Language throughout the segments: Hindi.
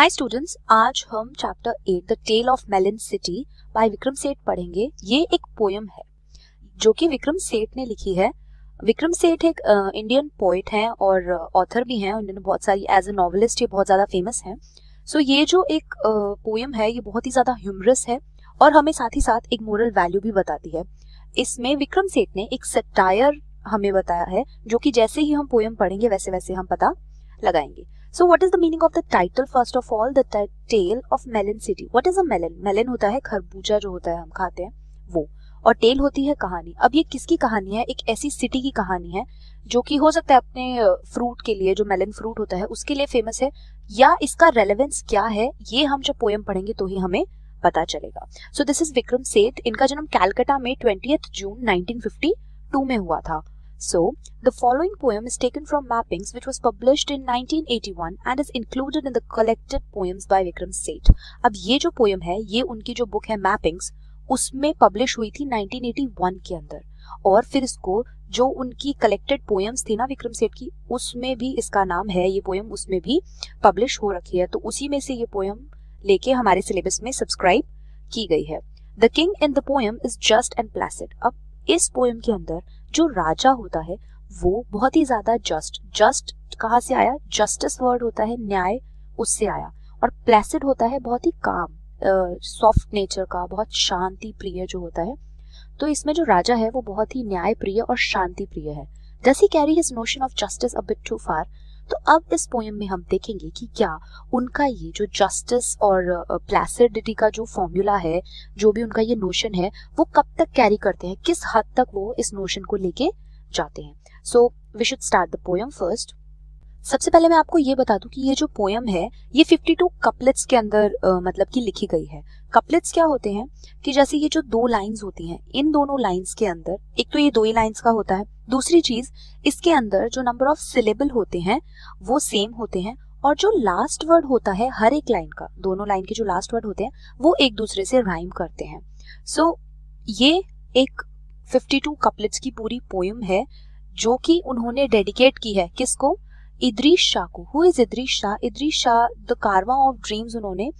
हाय स्टूडेंट्स, आज हम chapter 8 the tale of melon city by Vikram Seth पढ़ेंगे। ये एक पोयम है जो कि विक्रम सेठ ने लिखी है। विक्रम सेठ एक इंडियन पोएट हैं और ऑथर भी हैं। उन्होंने बहुत सारी एज ए नॉवेलिस्ट ये बहुत ज़्यादा फेमस हैं। सो ये जो एक पोयम है ये बहुत ही ज़्यादा ह्यूमरस है और हमें साथ ही साथ एक मोरल वैल्यू भी बताती है। इसमें विक्रम सेठ ने एक सटायर हमें बताया है जो कि जैसे ही हम पोयम पढ़ेंगे वैसे वैसे हम पता लगाएंगे। So what is the meaning of the title? First of all, the tale of melon city. What is a melon? Melon होता है खरबूजा जो होता है हम खाते हैं वो, और टेल होती है कहानी। अब ये किसकी कहानी है? एक ऐसी सिटी की कहानी है जो कि हो सकता है अपने फ्रूट के लिए, जो मेलन फ्रूट होता है उसके लिए फेमस है, या इसका रेलेवेंस क्या है ये हम जब पोयम पढ़ेंगे तो ही हमें पता चलेगा। सो दिस इज विक्रम सेठ। इनका जन्म कैलकाटा में 20 जून 1952 में हुआ था। So, the following poem is taken from Mappings, which was published in 1981 and is included in the collected poems by Vikram Seth. अब ये जो पोयम है ये उनकी जो बुक है मैपिंग्स उसमें पब्लिश हुई थी 1981 के अंदर, और फिर इसको जो उनकी कलेक्टेड पोएम्स थी ना विक्रम सेठ की, उसमें भी इसका नाम है, ये पोयम उसमें भी पब्लिश हो रखी है। तो उसी में से ये पोयम लेके हमारे सिलेबस में सब्सक्राइब की गई है। The king in the poem is just and Placid. अब इस पोयम के अंदर जो राजा होता है वो बहुत ही ज्यादा जस्ट कहाँ से आया? जस्टिस वर्ड होता है, न्याय, उससे आया। और प्लेसिड होता है बहुत ही काम, सॉफ्ट नेचर का, बहुत शांति प्रिय जो होता है। तो इसमें जो राजा है वो बहुत ही न्याय प्रिय और शांति प्रिय है। Does he carry his notion of justice a bit too far? तो अब इस पोयम में हम देखेंगे कि क्या उनका ये जो जस्टिस और प्लेसिडिटी का जो फॉर्मूला है, जो भी उनका ये नोशन है, वो कब तक कैरी करते हैं, किस हद तक वो इस नोशन को लेके जाते हैं। So we should start the poem first. सबसे पहले मैं आपको ये बता दूं कि ये जो पोयम है ये 52 कपलेट्स के अंदर मतलब कि लिखी गई है। कपलेट्स क्या होते हैं कि जैसे ये जो दो लाइंस होती हैं, इन दोनों लाइंस के अंदर, एक तो ये दो ही लाइंस का होता है, दूसरी चीज इसके अंदर जो नंबर ऑफ सिलेबल होते हैं वो सेम होते हैं, और जो लास्ट वर्ड होता है हर एक लाइन का, दोनों लाइन के जो लास्ट वर्ड होते हैं वो एक दूसरे से राइम करते हैं। सो ये एक 52 कपलेट्स की पूरी पोयम है जो कि उन्होंने डेडिकेट की है किसको? इदरीश शाह को। Who is Idris Shah? Idris Shah the Karwaan of dreams उन्होंने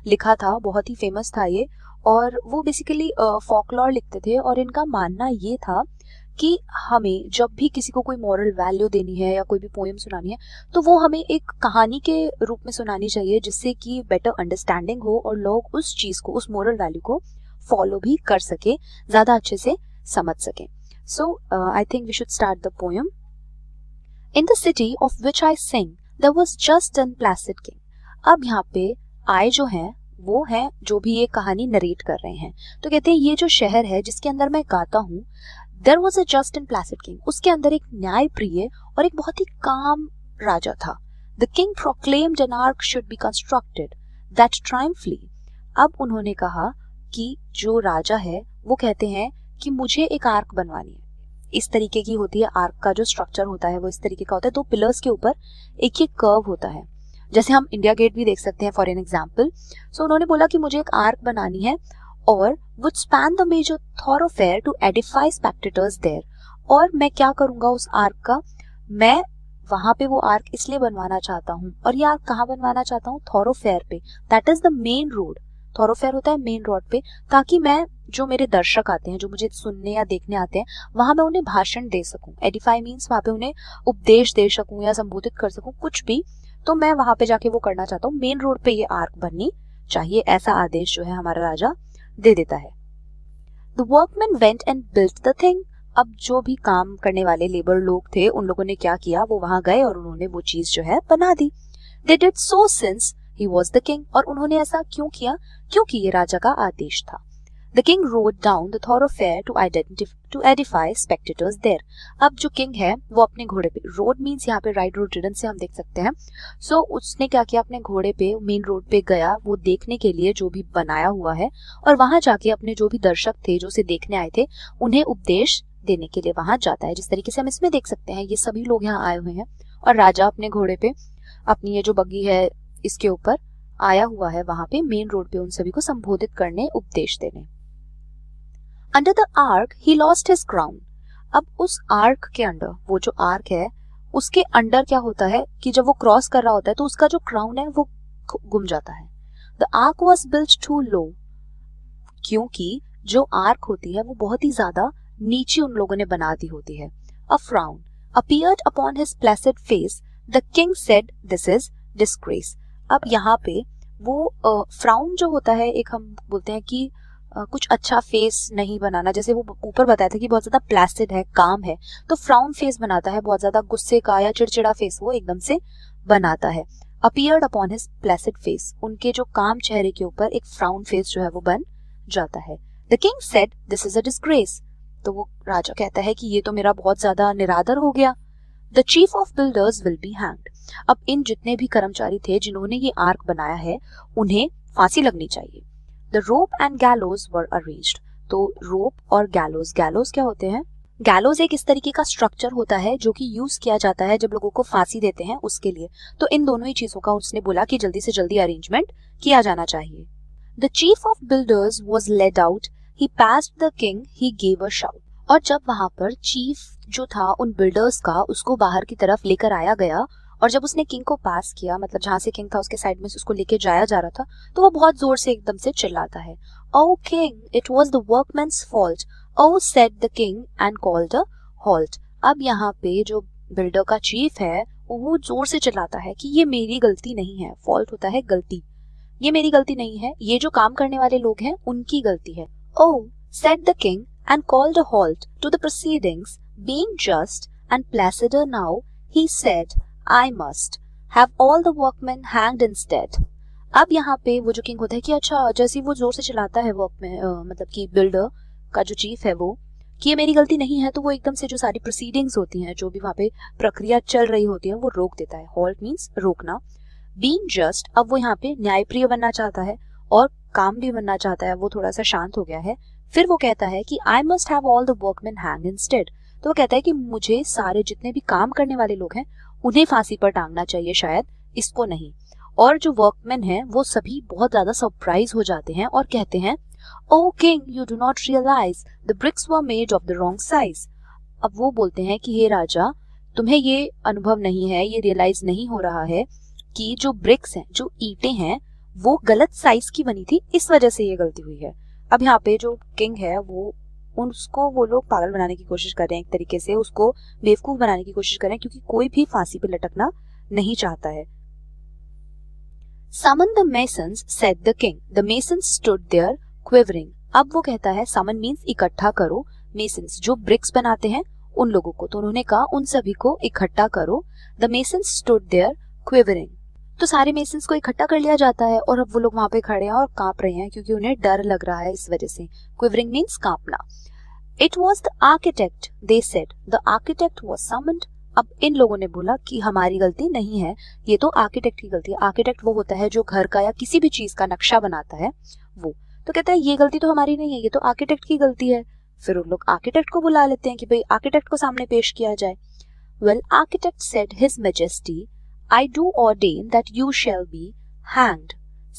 लिखा था, बहुत ही फेमस था ये, और वो बेसिकली फॉकलॉर लिखते थे। और इनका मानना ये था कि हमें जब भी किसी को कोई मॉरल वैल्यू देनी है या कोई भी पोएम सुनानी है तो वो हमें एक कहानी के रूप में सुनानी चाहिए, जिससे कि बेटर अंडरस्टैंडिंग हो और लोग उस चीज को, उस मॉरल वैल्यू को फॉलो भी कर सके, ज्यादा अच्छे से समझ सके। So I think we should start the poem. In the city of which I sing, there was just and placid king. अब यहाँ पे I जो है वो है जो भी ये कहानी नरेट कर रहे हैं। तो कहते हैं ये जो शहर है जिसके अंदर मैं गाता हूँ, there was a just and placid king. उसके अंदर एक न्याय प्रिय और एक बहुत ही काम राजा था। The king proclaimed an ark should be constructed that triumphantly. अब उन्होंने कहा कि जो राजा है वो कहते हैं कि मुझे एक आर्क बनवानी है। इस तरीके की होती है आर्क का जो स्ट्रक्चर होता है, वो इस तरीके का होता है। दो पिलर्स के ऊपर एक ये कर्व होता है, जैसे हम इंडिया गेट भी देख सकते हैं फॉर एन एग्जाम्पल। सो उन्होंने बोला कि मुझे एक आर्क बनानी है और would span the major thoroughfare to edify spectators there. और मैं क्या करूंगा उस आर्क का? मैं वहां पे वो आर्क इसलिए बनवाना चाहता हूँ, और ये आर्क कहाँ बनवाना चाहता हूँ? थॉरोफेयर पे, that is the main road. थॉरोफेयर होता है मेन रोड पे, ताकि मैं, जो मेरे दर्शक आते हैं, जो मुझे सुनने या देखने आते हैं, वहां मैं उन्हें भाषण दे सकूं। एडिफाई मीन्स वहां पे उन्हें उपदेश दे सकूं या संबोधित कर सकूं, कुछ भी। तो मैं वहां पे जाके वो करना चाहता हूँ। मेन रोड पे ये आर्क बननी चाहिए, ऐसा आदेश जो है हमारा राजा दे देता है। The workman went and built the thing. अब जो भी काम करने वाले लेबर लोग थे उन लोगों ने क्या किया? वो वहां गए और उन्होंने वो चीज जो है बना दी। They did so since he was the king. और उन्होंने ऐसा क्यों किया? क्योंकि ये राजा का आदेश था। The king rode down the thoroughfare to edify spectators there. अब जो किंग है वो अपने घोड़े पे, रोड मीन्स यहाँ पे राइट रोड रिडन से हम देख सकते हैं। सो उसने क्या किया? अपने घोड़े पे मेन रोड पे गया वो देखने के लिए जो भी बनाया हुआ है, और वहां जाके अपने जो भी दर्शक थे जो उसे देखने आए थे उन्हें उपदेश देने के लिए वहां जाता है। जिस तरीके से हम इसमें देख सकते हैं ये सभी लोग यहाँ आए हुए हैं और राजा अपने घोड़े पे, अपनी ये जो बग्गी है इसके ऊपर आया हुआ है वहां पे मेन रोड पे उन सभी को संबोधित करने, उपदेश देने। Under the ark he lost his crown. अब उस आर्क के अंडर, वो जो आर्क है उसके अंडर क्या होता है कि जब वो क्रॉस कर रहा होता है तो उसका जो क्राउन है वो गुम जाता है। The arch was built too low, क्योंकि जो आर्क होती है वो बहुत ही ज्यादा नीचे उन लोगों ने बना दी होती है। अ frown appeared upon his placid face. The king said, "This is disgrace." अब यहाँ पे वो फ्राउन जो होता है, एक हम बोलते हैं कि कुछ अच्छा फेस नहीं बनाना, जैसे वो ऊपर बताया था कि बहुत ज्यादा प्लासिड है, काम है, तो फ्राउन फेस बनाता है, बहुत ज्यादा गुस्से का या चिड़चिड़ा फेस वो एकदम से बनाता है। appeared upon his placid face, उनके जो काम चेहरे के ऊपर एक फ्राउन फेस जो है वो बन जाता है। The king said, "This is a disgrace." तो वो राजा कहता है कि ये तो मेरा बहुत ज्यादा निरादर हो गया। The chief of builders will be hanged. अब इन जितने भी कर्मचारी थे जिन्होंने ये आर्क बनाया है उन्हें फांसी लगनी चाहिए। The rope and gallows were arranged. तो रोप और गैलोज, गैलोज क्या होते हैं? गैलोज एक इस तरीके का स्ट्रक्चर होता है जो कि यूज किया जाता है जब लोगों को फांसी देते हैं उसके लिए। तो इन दोनों ही चीजों का उसने बोला कि जल्दी से जल्दी अरेंजमेंट किया जाना चाहिए। The chief of builders was led out. He passed the king. He gave a shout. और जब वहां पर चीफ जो था उन बिल्डर्स का, उसको बाहर की तरफ लेकर आया गया और जब उसने किंग को पास किया, मतलब जहां से किंग था उसके साइड में से उसको लेके जाया जा रहा था, तो वो बहुत जोर से एकदम से चिल्लाता है, "Oh king, it was the workman's fault. Oh said the king and called a halt." अब यहाँ पे जो बिल्डर का चीफ है वो जोर से चिल्लाता है कि ये मेरी गलती नहीं है, फॉल्ट होता है गलती, ये मेरी गलती नहीं है, ये जो काम करने वाले लोग हैं उनकी गलती है। "Oh said the king and called a halt to the proceedings, being just and placider now, he said, I must have all the workmen hanged instead." अब यहाँ पे वो जो किंग होता है कि अच्छा, जैसे वो जोर से चलाता है वर्कमैन, मतलब कि बिल्डर का जो चीफ है वो, कि ये मेरी गलती नहीं है, तो वो एकदम से जो सारी प्रोसीडिंग्स होती हैं, जो भी वहाँ पे प्रक्रिया चल रही होती है, वो रोक देता है। हॉल्ट मीन्स रोकना। बीइंग जस्ट, अब वो यहाँ पे न्यायप्रिय बनना चाहता है और काम भी बनना चाहता है, वो थोड़ा सा शांत हो गया है। फिर वो कहता है कि I must have all the workman hang instead, तो वो कहता है कि मुझे सारे जितने भी काम करने वाले लोग हैं उन्हें फांसी पर टांगना चाहिए, शायद इसको नहीं। और जो वर्कमैन हैं वो सभी बहुत ज्यादा सरप्राइज हो जाते हैं और कहते हैं, "O king, you do not realise the bricks were made of the wrong size." अब वो बोलते हैं कि हे राजा, तुम्हें ये अनुभव नहीं है, ये रियलाइज नहीं हो रहा है कि जो ब्रिक्स हैं, जो ईंटें हैं, वो गलत साइज की बनी थी, इस वजह से ये गलती हुई है। अब यहाँ पे जो किंग है वो लोग पागल बनाने की कोशिश कर रहे हैं, एक तरीके से उसको बेवकूफ बनाने की कोशिश कर रहे हैं, क्योंकि कोई भी फांसी पे लटकना नहीं चाहता है। Summon the masons, said the king. The masons stood there quivering. अब वो कहता है summon means इकट्ठा करो, masons जो ब्रिक्स बनाते हैं उन लोगों को, तो उन्होंने कहा उन सभी को इकट्ठा करो। The masons stood there quivering. तो सारे मेसन्स को इकट्ठा कर लिया जाता है और अब वो लोग वहां पे खड़े हैं और कांप रहे हैं क्योंकि उन्हें डर लग रहा है इस वजह से। क्विवरिंग मींस कांपना। It was the architect, they said. The architect was summoned. अब इन लोगों ने बोला कि हमारी गलती नहीं है, ये तो आर्किटेक्ट की गलती है। आर्किटेक्ट वो होता है जो घर का या किसी भी चीज का नक्शा बनाता है, वो तो कहता है ये गलती तो हमारी नहीं है, ये तो आर्किटेक्ट की गलती है। फिर उन लोग आर्किटेक्ट को बुला लेते हैं कि भाई आर्किटेक्ट को सामने पेश किया जाए। Well, architect said, his majesty, I do ordain that you shall be hanged.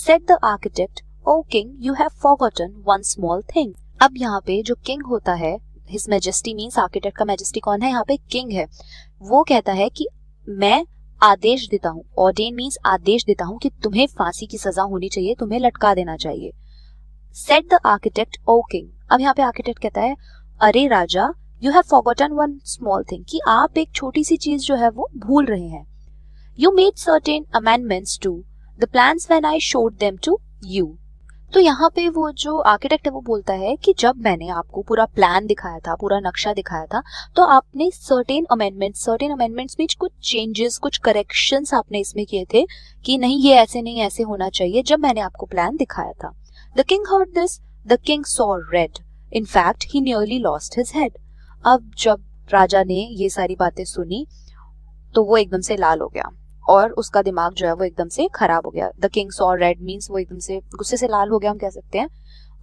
Said the architect, "O king, you have forgotten one small thing." अब यहाँ पे जो किंग होता है, His Majesty means आर्किटेक्ट का मैजेस्टी कौन है, यहाँ पे किंग है। वो कहता है कि मैं आदेश देता हूँ, ordain means आदेश देता हूँ कि तुम्हें फांसी की सजा होनी चाहिए, तुम्हें लटका देना चाहिए। Said the architect, "O king." अब यहाँ पे आर्किटेक्ट कहता है, अरे राजा, you have forgotten one small thing, कि आप एक छोटी सी चीज जो है वो भूल रहे हैं। You made certain amendments to the plans when I showed them to you. तो यहाँ पे वो जो आर्किटेक्ट है वो बोलता है कि जब मैंने आपको पूरा प्लान दिखाया था, पूरा नक्शा दिखाया था, तो आपने सर्टेन अमेंडमेंट्स में कुछ चेंजेस, कुछ करेक्शंस आपने इसमें किए थे कि नहीं ये ऐसे नहीं ऐसे होना चाहिए, जब मैंने आपको प्लान दिखाया था। The king heard this, the king saw red. In fact, he nearly lost his head. अब जब राजा ने ये सारी बातें सुनी तो वो एकदम से लाल हो गया और उसका दिमाग जो है वो एकदम से खराब हो गया। The king saw red means वो एकदम से गुस्से से लाल हो गया, हम कह सकते हैं,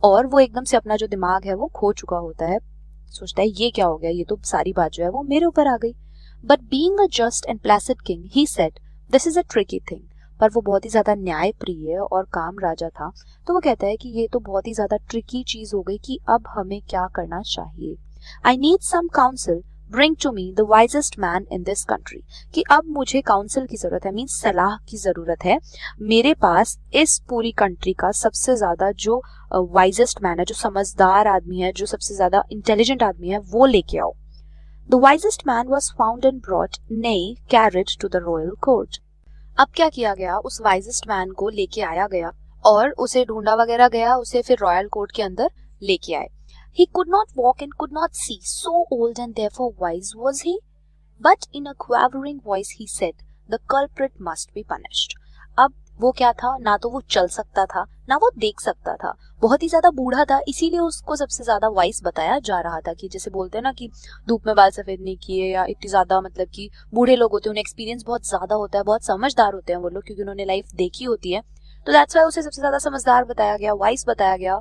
और वो एकदम से अपना जो दिमाग है वो खो चुका होता है। सोचता है ये क्या हो गया, ये तो सारी बात जो है वो मेरे ऊपर आ गई। But being a just and Placid king, he said, this is a tricky thing. पर वो बहुत ही ज्यादा न्याय प्रिय और काम राजा था, तो वो कहता है कि ये तो बहुत ही ज्यादा ट्रिकी चीज हो गई कि अब हमें क्या करना चाहिए। I need some counsel bring to me the wisest man in this country, कि अब मुझे काउंसिल की जरूरत है, मीन्स सलाह की जरूरत है, मेरे पास इस पूरी कंट्री का सबसे ज्यादा जो वाइजेस्ट मैन है, जो समझदार आदमी है, जो सबसे ज्यादा इंटेलिजेंट आदमी है, वो लेके आओ। The wisest man was found and brought, nay carried to the royal court. अब क्या किया गया, उस वाइजेस्ट मैन को लेके आया गया और उसे ढूंढा वगैरह गया, उसे फिर रॉयल कोर्ट के अंदर लेके आए। He could not walk and could not see, so old and therefore wise was he. But in a quavering voice he said, the culprit must be punished. अब वो क्या था, ना तो वो चल सकता था, ना वो देख सकता था, बहुत ही ज्यादा बूढ़ा था, इसीलिए उसको सबसे ज्यादा वाइस बताया जा रहा था। कि जैसे बोलते हैं ना कि धूप में बाल सफेद नहीं किए, या इतनी ज्यादा मतलब कि बूढ़े लोग होते हैं, उन्हें एक्सपीरियंस बहुत ज्यादा होता है, बहुत समझदार होते हैं वो लोग, क्योंकि उन्होंने लाइफ देखी होती है, तो दैट्स वाई उसे सबसे ज्यादा समझदार बताया गया, वाइस बताया गया।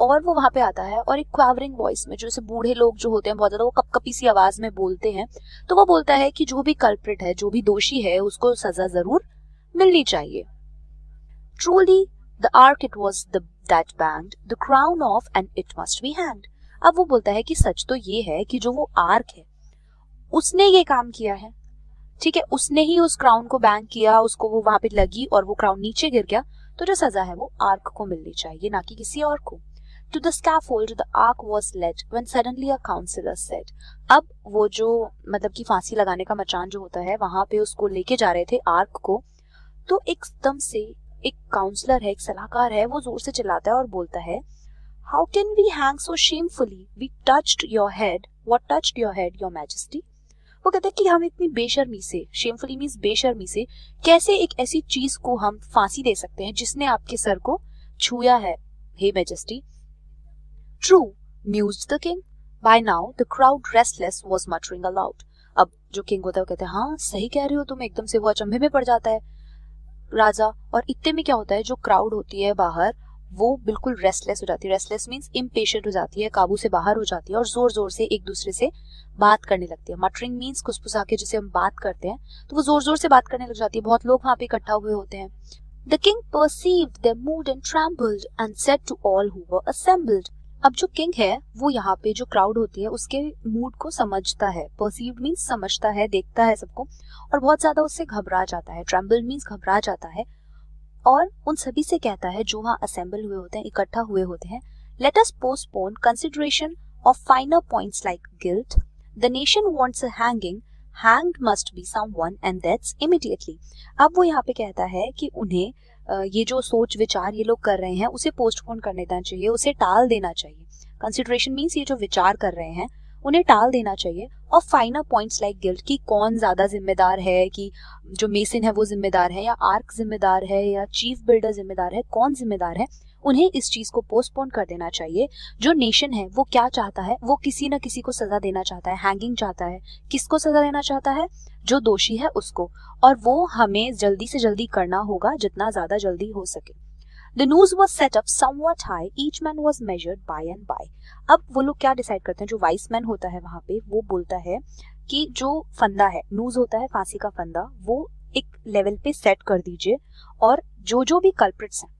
और वो वहां पे आता है और एक क्वावरिंग वॉइस में, जो बूढ़े लोग जो होते हैं बहुत ज्यादा, वो कपकपी सी आवाज में बोलते हैं, तो वो बोलता है कि जो भी कल्प्रिट है, जो भी दोषी है, उसको सजा जरूर मिलनी चाहिए। Truly the arc it was that banged the crown of and it must be hanged. अब वो बोलता है कि सच तो ये है कि जो वो आर्क है उसने ये काम किया है, ठीक है, उसने ही उस क्राउन को बैंग किया, उसको वो वहां पे लगी और वो क्राउन नीचे गिर गया, तो जो सजा है वो आर्क को मिलनी चाहिए, ना कि किसी और को। To the scaffold the ark was led when suddenly a counselor said। अब वो जो मतलब कि फांसी लगाने का मचान जो होता है, वहां पे उसको लेके जा रहे थे आर्क को, तो एकदम से एक काउंसलर है, एक सलाहकार है, वो जोर से चिल्लाता है और बोलता है, how can we hang so shamefully, we touched your head, what touched your head your majesty. वो कहते हैं कि हम इतनी बेशर्मी से, शेमफुली मींस बेशर्मी से, कैसे एक ऐसी चीज को हम फांसी दे सकते हैं जिसने आपके सर को छुआ है, हे majesty. True, mused the king. By now the crowd restless was muttering aloud। अब जो किंग होता है वो कहते हैं, हाँ सही कह रही हो तुम, एकदम से वो अचंभे में पड़ जाता है राजा। और इतने में क्या होता है, जो क्राउड होती है बाहर, वो बिल्कुल रेस्टलेस हो जाती है। रेस्टलेस मींस इम्पेशेंट हो जाती है, काबू से बाहर हो जाती है और जोर जोर से एक दूसरे से बात करने लगती है। मटरिंग मींस खुसफुसा के जिसे हम बात करते हैं, तो वो जोर जोर से बात करने लग जाती है, बहुत लोग वहां पे इकट्ठा हुए होते हैं। The king perceived their mood and trembled and said to all who were assembled। अब जो किंग है वो यहाँ पे जो क्राउड होती है उसके मूड को समझता है, परसीव्ड मींस समझता है, देखता है सबको, और बहुत ज्यादा उससे घबरा जाता है। ट्रेम्बल्ड मींस घबरा जाता है, और उन सभी से कहता है जो वहां असेंबल हुए होते हैं, इकट्ठा हुए होते हैं, let us postpone consideration of फाइनर points like guilt, the nation wants a hanging, hanged must be someone and that's immediately। अब वो यहाँ पे कहता है कि उन्हें ये जो सोच विचार ये लोग कर रहे हैं उसे पोस्टपोन कर देना चाहिए, उसे टाल देना चाहिए। कंसिडरेशन मींस ये जो विचार कर रहे हैं उन्हें टाल देना चाहिए। और फाइनर पॉइंट्स लाइक गिल्ट, की कौन ज्यादा जिम्मेदार है, कि जो मेसन है वो जिम्मेदार है, या आर्क जिम्मेदार है, या चीफ बिल्डर जिम्मेदार है, कौन जिम्मेदार है, उन्हें इस चीज को पोस्टपोन कर देना चाहिए। जो नेशन है वो क्या चाहता है, वो किसी न किसी को सजा देना चाहता है, हैंगिंग चाहता है। किसको सजा देना चाहता है, जो दोषी है उसको, और वो हमें जल्दी से जल्दी करना होगा, जितना ज्यादा जल्दी हो सके। The noose was set up somewhat high, each man was measured by and by। अब वो लोग क्या डिसाइड करते हैं, जो वाइस मैन होता है वहां पे, वो बोलता है कि जो फंदा है, नूज होता है फांसी का फंदा, वो एक लेवल पे सेट कर दीजिए, और जो जो भी कल्प्रिट्स हैं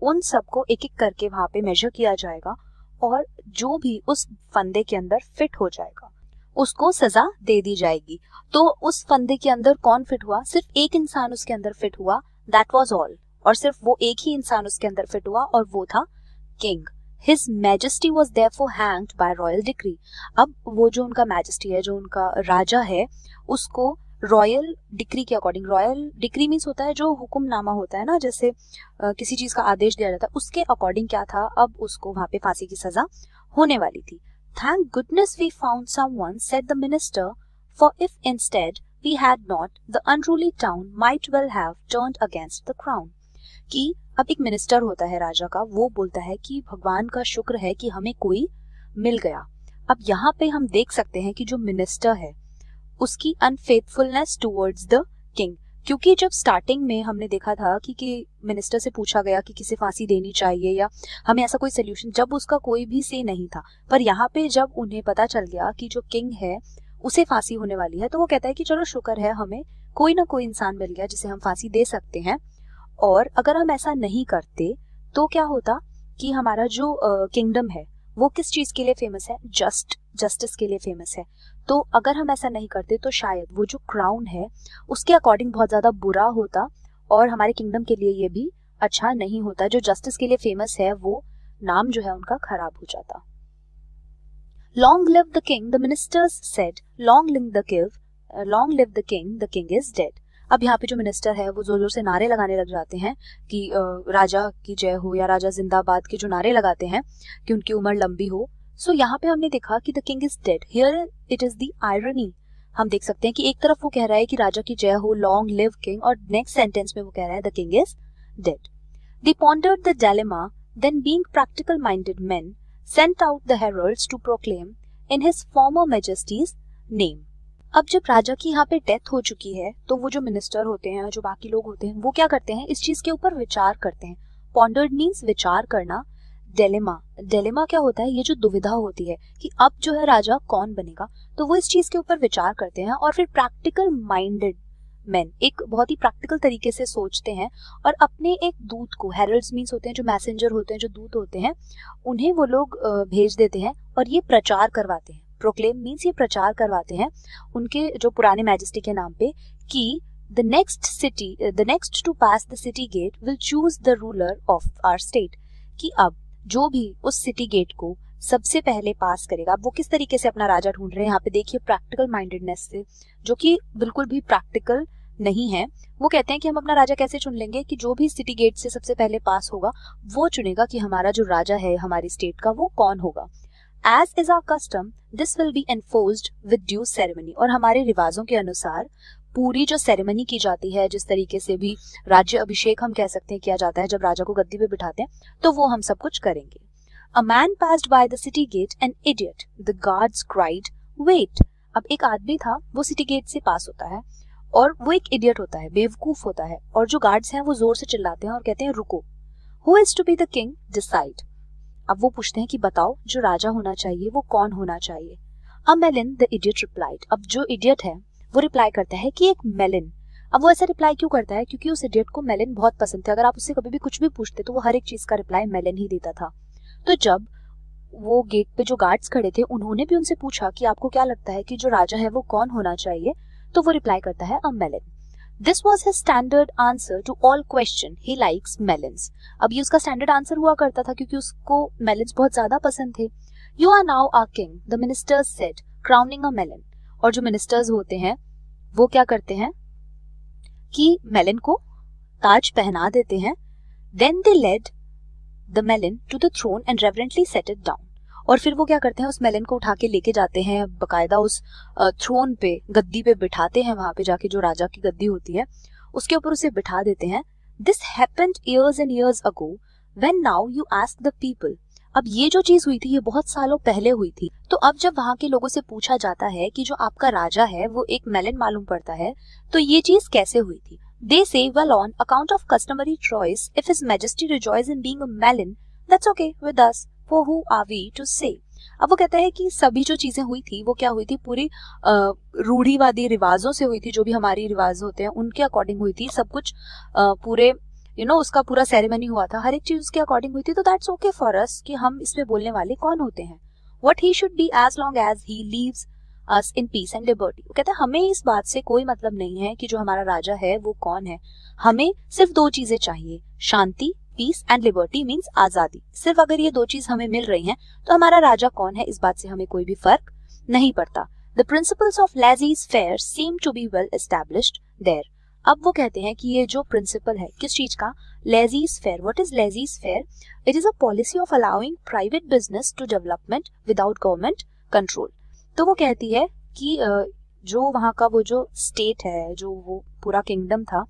उन सबको एक एक करके वहां पे मेजर किया जाएगा, और जो भी उस फंदे के अंदर फिट हो जाएगा उसको सजा दे दी जाएगी। तो उस फंदे के अंदर कौन फिट हुआ, सिर्फ एक इंसान उसके अंदर फिट हुआ, दैट वाज ऑल। और सिर्फ वो एक ही इंसान उसके अंदर फिट हुआ, और वो था king. His Majesty was therefore hanged by royal decree। अब वो जो उनका मैजेस्टी है, जो उनका राजा है, उसको रॉयल डिक्री के अकॉर्डिंग, रॉयल डिक्री मीन्स होता है जो हुक्मनामा होता है ना, जैसे किसी चीज का आदेश दिया जाता है, उसके अकॉर्डिंग क्या था, अब उसको वहां पे फांसी की सजा होने वाली थी। Thank goodness we found someone, said the minister, for if instead we had not, the unruly town might well have turned against the crown। कि अब एक मिनिस्टर होता है राजा का, वो बोलता है कि भगवान का शुक्र है कि हमें कोई मिल गया। अब यहाँ पे हम देख सकते हैं कि जो मिनिस्टर है उसकी अनफेथफुलनेस टुवर्ड्स द किंग, क्योंकि जब स्टार्टिंग में हमने देखा था कि मिनिस्टर से पूछा गया कि किसे फांसी देनी चाहिए या हमें ऐसा कोई सोल्यूशन, जब उसका कोई भी से नहीं था, पर यहाँ पे जब उन्हें पता चल गया कि जो किंग है उसे फांसी होने वाली है, तो वो कहता है कि चलो शुक्र है हमें कोई ना कोई इंसान मिल गया जिसे हम फांसी दे सकते हैं। और अगर हम ऐसा नहीं करते तो क्या होता कि हमारा जो किंगडम है वो किस चीज के लिए फेमस है, जस्टिस के लिए फेमस है। तो अगर हम ऐसा नहीं करते तो शायद वो जो क्राउन है उसके अकॉर्डिंग बहुत ज्यादा बुरा होता और हमारे किंगडम के लिए ये भी अच्छा नहीं होता। जो जस्टिस के लिए फेमस है वो नाम जो है उनका खराब हो जाता। Long live the king, the ministers said, long live the king is dead. अब यहाँ पे जो मिनिस्टर है वो जोर जोर से नारे लगाने लग जाते हैं कि राजा की जय हो या राजा जिंदाबाद के जो नारे लगाते हैं कि उनकी उम्र लंबी हो। सो यहाँ पे हमने देखा कि the king is dead, here it is the irony. हम देख सकते हैं कि एक तरफ वो कह रहा है कि राजा की जय हो, लॉन्ग लिव किंग, और नेक्स्ट सेंटेंस में वो कह रहा है the king is dead. They pondered the dilemma, then being practical minded men sent out the heralds to proclaim in his former majesty's name। अब जब राजा की यहाँ पे डेथ हो चुकी है तो वो जो मिनिस्टर होते हैं, जो बाकी लोग होते हैं, वो क्या करते हैं, इस चीज के ऊपर विचार करते हैं। पॉन्डर्ड मीन्स विचार करना, डेलेमा क्या होता है, ये जो दुविधा होती है कि अब जो है राजा कौन बनेगा, तो वो इस चीज के ऊपर विचार करते हैं और फिर प्रैक्टिकल माइंडेड मैन एक बहुत ही प्रैक्टिकल तरीके से सोचते हैं और अपने एक दूत को, हेरल्ड्स मीन्स होते हैं जो मैसेंजर होते हैं, जो दूत होते हैं, उन्हें वो लोग भेज देते हैं और ये प्रचार करवाते हैं। प्रोक्लेम मीन्स ये प्रचार करवाते हैं उनके जो पुराने मैजेस्टी के नाम पे कि the next to pass the city gate will choose the ruler of our state, कि अब जो भी उस सिटी गेट को सबसे पहले पास करेगा। अब वो किस तरीके से अपना राजा ढूंढ रहे हैं यहाँ पे देखिए, प्रैक्टिकल माइंडेडनेस से, जो कि बिल्कुल भी प्रैक्टिकल नहीं है। वो कहते हैं कि हम अपना राजा कैसे चुन लेंगे कि जो भी सिटी गेट से सबसे पहले पास होगा वो चुनेगा कि हमारा जो राजा है हमारी स्टेट का वो कौन होगा। As is our custom this will be enforced with due ceremony, और हमारे रिवाजों के अनुसार पूरी जो सेरेमनी की जाती है, जिस तरीके से भी राज्य अभिषेक हम कह सकते हैं किया जाता है जब राजा को गद्दी पे बिठाते हैं, तो वो हम सब कुछ करेंगे। A man passed by the city gate, an idiot. The guards cried, wait. अब एक आदमी था, वो सिटी गेट से पास होता है और वो एक इडियट होता है, बेवकूफ होता है, और जो गार्ड्स हैं वो जोर से चिल्लाते हैं और कहते हैं रुको। Who is to be the king? Decide. अब वो पूछते हैं कि बताओ जो राजा होना चाहिए वो कौन होना चाहिए। A melon, the idiot replied. अब जो इडियट है वो रिप्लाई करता है कि एक मेलन। अब वो ऐसा रिप्लाई क्यों करता है, क्योंकि उस इडियट को मेलन बहुत पसंद थे। अगर आप उससे कभी भी कुछ भी पूछते तो वो हर एक चीज का रिप्लाई मेलन ही देता था। तो जब वो गेट पे जो गार्ड्स खड़े थे उन्होंने भी उनसे पूछा कि आपको क्या लगता है कि जो राजा है वो कौन होना चाहिए, तो वो रिप्लाई करता है a melon. This was his standard answer to all question, he likes melons. अब ये उसका स्टैंडर्ड आंसर हुआ करता था क्योंकि उसको मेलन्स बहुत ज्यादा पसंद थे। You are now our king, the ministers said, crowning a melon. और जो मिनिस्टर्स होते हैं वो क्या करते हैं कि मेलन को ताज पहना देते हैं। Then they led the melon to the throne and reverently set it down. और फिर वो क्या करते हैं, उस मेलन को उठा के लेके जाते हैं, बकायदा उस थ्रोन पे, गद्दी पे बिठाते हैं, वहां पे जाके जो राजा की गद्दी होती है उसके ऊपर उसे बिठा देते हैं। This happened years and years ago when now you ask the people. अब ये जो चीज हुई थी ये बहुत सालों पहले हुई थी। तो अब जब वहां के लोगों से पूछा जाता है कि जो आपका राजा है वो एक मेलन मालूम पड़ता है, तो ये चीज कैसे हुई थी। They say, well, on account of customary choice, if His Majesty rejoices in being a melon, that's okay with us. For who are we to say? अब वो कहता है कि सभी जो चीजें हुई थी वो क्या हुई थी, पूरी रूढ़िवादी रिवाजों से हुई थी, जो भी हमारी रिवाज होते हैं उनके अकॉर्डिंग हुई थी। सब कुछ पूरे उसका पूरा सेरेमनी हुआ था, हर एक चीज उसके अकॉर्डिंग हुई थी। तो दैट्स ओके फॉर अस कि हम इसमें बोलने वाले कौन होते हैं। What he should be as long as he leaves us in peace and liberty. वो कहते हैं हमें इस बात से कोई मतलब नहीं है कि जो हमारा राजा है वो कौन है। हमें सिर्फ दो चीजें चाहिए, शांति, पीस एंड लिबर्टी मीन्स आजादी। सिर्फ अगर ये दो चीज हमें मिल रही हैं तो हमारा राजा कौन है इस बात से हमें कोई भी फर्क नहीं पड़ता। The principles of laissez-faire seem to be well established there. अब वो कहते हैं कि ये जो प्रिंसिपल है किस चीज का, laissez-faire. What is laissez-faire? It is a policy of allowing private business to development without government control. तो वो कहती है कि जो वहाँ का वो जो स्टेट है, जो वो पूरा किंगडम था,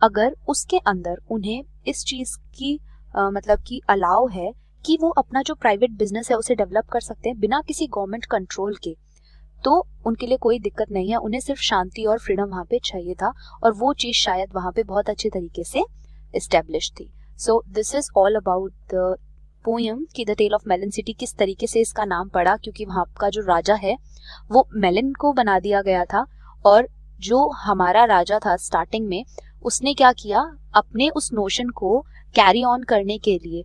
अगर उसके अंदर उन्हें इस चीज की मतलब कि अलाउ है कि वो अपना जो प्राइवेट बिजनेस है उसे डेवलप कर सकते हैं बिना किसी गवर्नमेंट कंट्रोल के, तो उनके लिए कोई दिक्कत नहीं है। उन्हें सिर्फ शांति और फ्रीडम वहाँ पे चाहिए था और वो चीज शायद वहाँ पे बहुत अच्छे तरीके से एस्टेब्लिश थी। So this is all about the poem कि the tale of melon city किस तरीके से इसका नाम पड़ा, क्योंकि वहाँ का जो राजा है वो मेलन को बना दिया गया था और जो हमारा राजा था स्टार्टिंग में उसने क्या किया, अपने उस नोशन को कैरी ऑन करने के लिए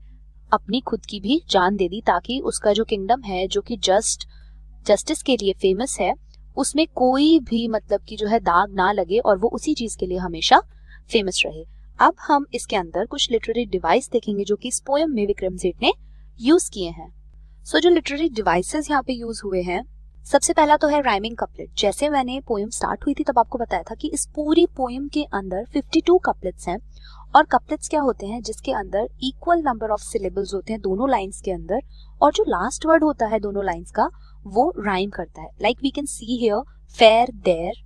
अपनी खुद की भी जान दे दी ताकि उसका जो किंगडम है जो कि जस्ट जस्टिस के लिए फेमस है उसमें कोई भी मतलब कि जो है दाग ना लगे और वो उसी चीज के लिए हमेशा फेमस रहे। अब हम इसके अंदर कुछ लिटरेरी डिवाइस देखेंगे जो कि इस पोयम में विक्रम सेठ ने यूज किए हैं। सो जो लिटरेरी डिवाइसेस यहाँ पे यूज हुए हैं, सबसे पहला तो है राइमिंग कपलेट। जैसे मैंने पोयम स्टार्ट हुई थी तब आपको बताया था कि इस पूरी पोयम के अंदर 52 कपलेट्स हैं। और कपलेट्स क्या होते हैं, जिसके अंदर इक्वल नंबर ऑफ सिलेबल्स होते हैं दोनों लाइंस के अंदर, और जो लास्ट वर्ड होता है दोनों लाइंस का वो राइम करता है। Like we can see here fair there,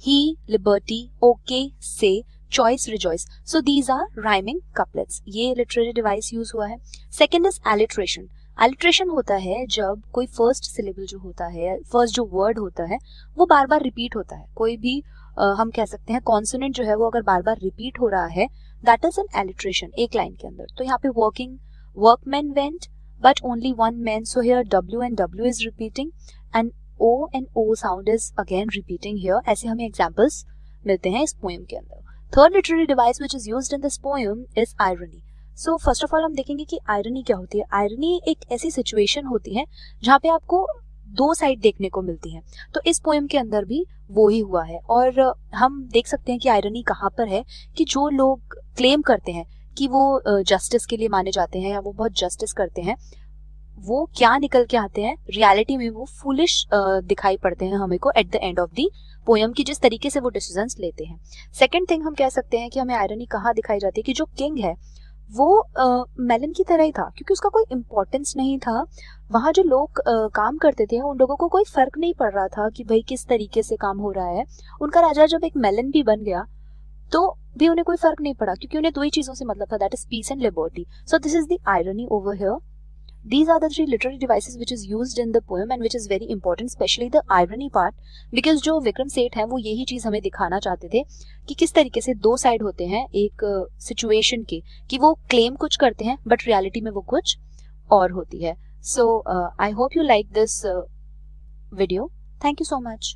he, liberty, okay, say, choice, rejoice. So these are rhyming couplets. ये लिटरेरी डिवाइस यूज हुआ है। Second is alliteration. एलिट्रेशन होता है जब कोई फर्स्ट सिलेबल जो होता है, फर्स्ट जो वर्ड होता है वो बार बार रिपीट होता है। कोई भी हम कह सकते हैं कॉन्सोनेंट जो है वो अगर बार बार रिपीट हो रहा है, दैट इज एन एलिट्रेशन एक लाइन के अंदर। तो यहाँ पे workman went but only one man, so here W and W is repeating and O and O sound is again repeating here। ऐसे हमें एग्जाम्पल्स मिलते हैं इस पोएम के अंदर। Third literary device which is used in this poem is irony. So first of all हम देखेंगे कि आयरनी क्या होती है। आयरनी एक ऐसी सिचुएशन होती है जहाँ पे आपको दो साइड देखने को मिलती है। तो इस पोएम के अंदर भी वो ही हुआ है। और हम देख सकते हैं कि आयरनी कहाँ पर है, कि जो लोग क्लेम करते हैं कि वो जस्टिस के लिए माने जाते हैं या वो बहुत जस्टिस करते हैं, वो क्या निकल के आते हैं, रियलिटी में वो फुलिश दिखाई पड़ते हैं हमें को at the end of the poem की, जिस तरीके से वो डिसीजंस लेते हैं। सेकंड थिंग हम कह सकते हैं कि हमें आयरनी कहाँ दिखाई जाती है, कि जो किंग है वो मेलन की तरह ही था, क्योंकि उसका कोई इम्पोर्टेंस नहीं था। वहाँ जो लोग काम करते थे उन लोगों को कोई फर्क नहीं पड़ रहा था कि भाई किस तरीके से काम हो रहा है। उनका राजा जब एक मेलन भी बन गया तो भी उन्हें कोई फर्क नहीं पड़ा, क्योंकि उन्हें दो ही चीजों से मतलब था, that is peace and liberty. So this is the irony over here. These are the three literary devices which is used in the poem and which is very important, especially the irony part, because जो विक्रम सेठ है वो यही चीज हमें दिखाना चाहते थे कि किस तरीके से दो साइड होते हैं एक सिचुएशन के, कि वो क्लेम कुछ करते हैं बट रियलिटी में वो कुछ और होती है। So I hope you like this video. Thank you so much.